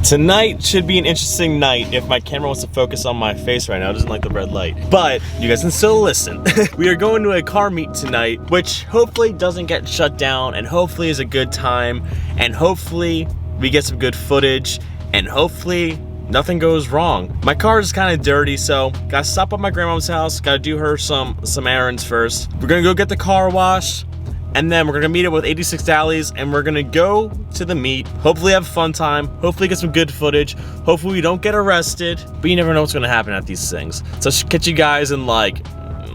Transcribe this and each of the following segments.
Tonight should be an interesting night if my camera wants to focus on my face right now. It doesn't like the red light. But you guys can still listen. We are going to a car meet tonight, which hopefully doesn't get shut down, and hopefully is a good time, and hopefully we get some good footage, and hopefully nothing goes wrong. My car is kind of dirty, so gotta stop at my grandma's house, gotta do her some errands first. We're gonna go get the car washed, and then we're gonna meet up with 86 Dallies, and we're gonna go to the meet. Hopefully have a fun time. Hopefully get some good footage. Hopefully we don't get arrested. But you never know what's gonna happen at these things. So I'll catch you guys in like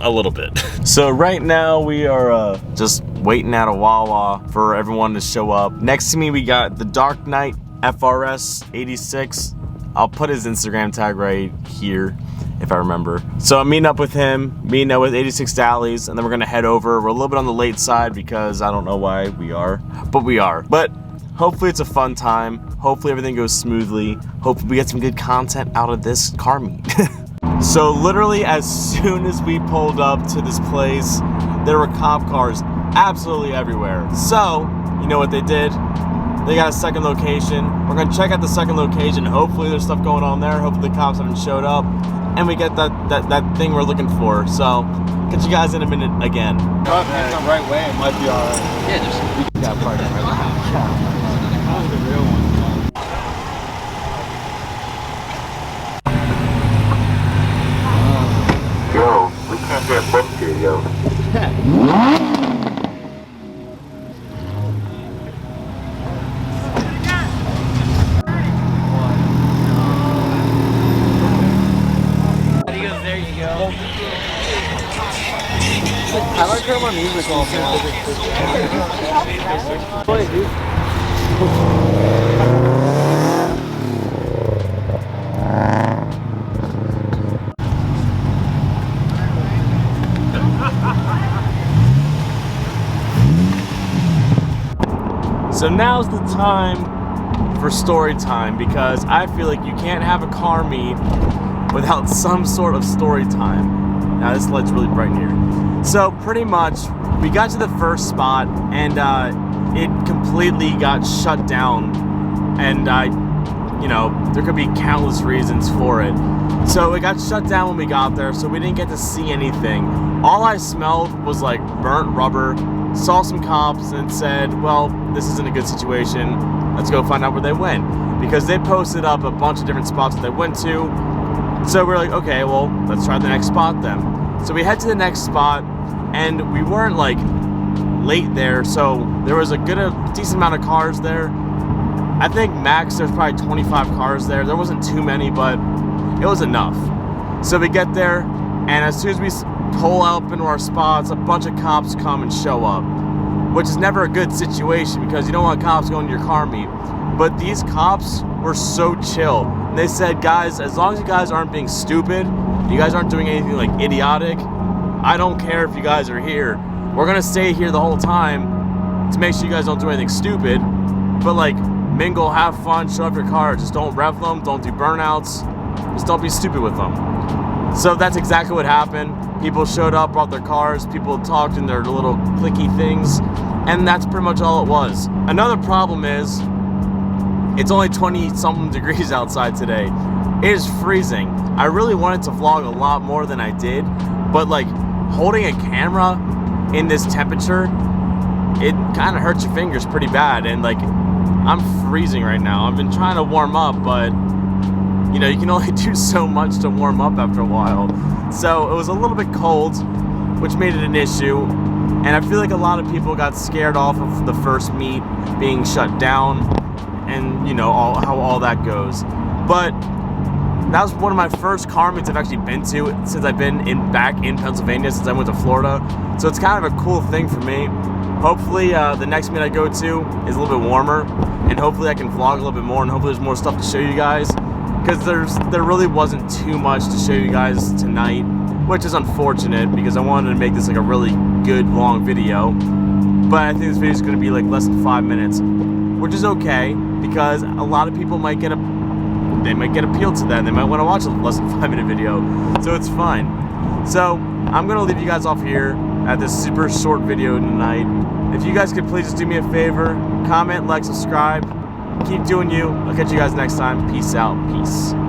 a little bit. So right now we are just waiting at a Wawa for everyone to show up. Next to me we got the Dark Knight FRS 86. I'll put his Instagram tag right here if I remember. So I'm meeting up with him, meeting up with 86 Dallies, and then we're gonna head over. We're a little bit on the late side because I don't know why we are, but we are. But hopefully it's a fun time. Hopefully everything goes smoothly. Hopefully we get some good content out of this car meet. So literally as soon as we pulled up to this place, there were cop cars absolutely everywhere. So, you know what they did? They got a second location. We're gonna check out the second location. Hopefully there's stuff going on there. Hopefully the cops haven't showed up. And we get that thing we're looking for. So, catch you guys in a minute again. If it's the right way, it might be alright. Yeah, just that part of it. That was the real one. Yo, we can't get booked here, yo. I like turn my music off now. Play, dude. So now's the time for story time, because I feel like you can't have a car meet without some sort of story time. Now this light's really bright in here. So pretty much, we got to the first spot and it completely got shut down. And there could be countless reasons for it. So it got shut down when we got there, so we didn't get to see anything. All I smelled was like burnt rubber, saw some cops and said, well, this isn't a good situation. Let's go find out where they went. Because they posted up a bunch of different spots that they went to. So we're like, okay, well, let's try the next spot then. So we head to the next spot, and we weren't like late there, so there was a decent amount of cars there. I think max there's probably 25 cars there. There wasn't too many, but it was enough. So we get there, and as soon as we pull up into our spots, a bunch of cops come and show up, which is never a good situation because you don't want cops going to your car meet. But these cops were so chill. They said, guys, as long as you guys aren't being stupid, you guys aren't doing anything like idiotic, I don't care if you guys are here. We're gonna stay here the whole time to make sure you guys don't do anything stupid, but like mingle, have fun, show off your car. Just don't rev them, don't do burnouts, just don't be stupid with them. So that's exactly what happened. People showed up, brought their cars, people talked in their little clicky things, and that's pretty much all it was. Another problem is, it's only 20-something degrees outside today. It is freezing. I really wanted to vlog a lot more than I did, but like holding a camera in this temperature, it kind of hurts your fingers pretty bad, and like I'm freezing right now. I've been trying to warm up, but you know, you can only do so much to warm up after a while. So it was a little bit cold, which made it an issue, and I feel like a lot of people got scared off of the first meet being shut down, and you know how all that goes. But that was one of my first car meets I've actually been to since I've been back in Pennsylvania, since I went to Florida. So it's kind of a cool thing for me. Hopefully the next meet I go to is a little bit warmer, and hopefully I can vlog a little bit more, and hopefully there's more stuff to show you guys, because there really wasn't too much to show you guys tonight, which is unfortunate because I wanted to make this like a really good long video. But I think this video is going to be like less than 5 minutes, which is okay because a lot of people might get appealed to that. They might want to watch a less than 5 minute video, so it's fine. So I'm gonna leave you guys off here at this super short video tonight. If you guys could please just do me a favor, comment, like, subscribe, Keep doing you. I'll catch you guys next time. Peace out. Peace.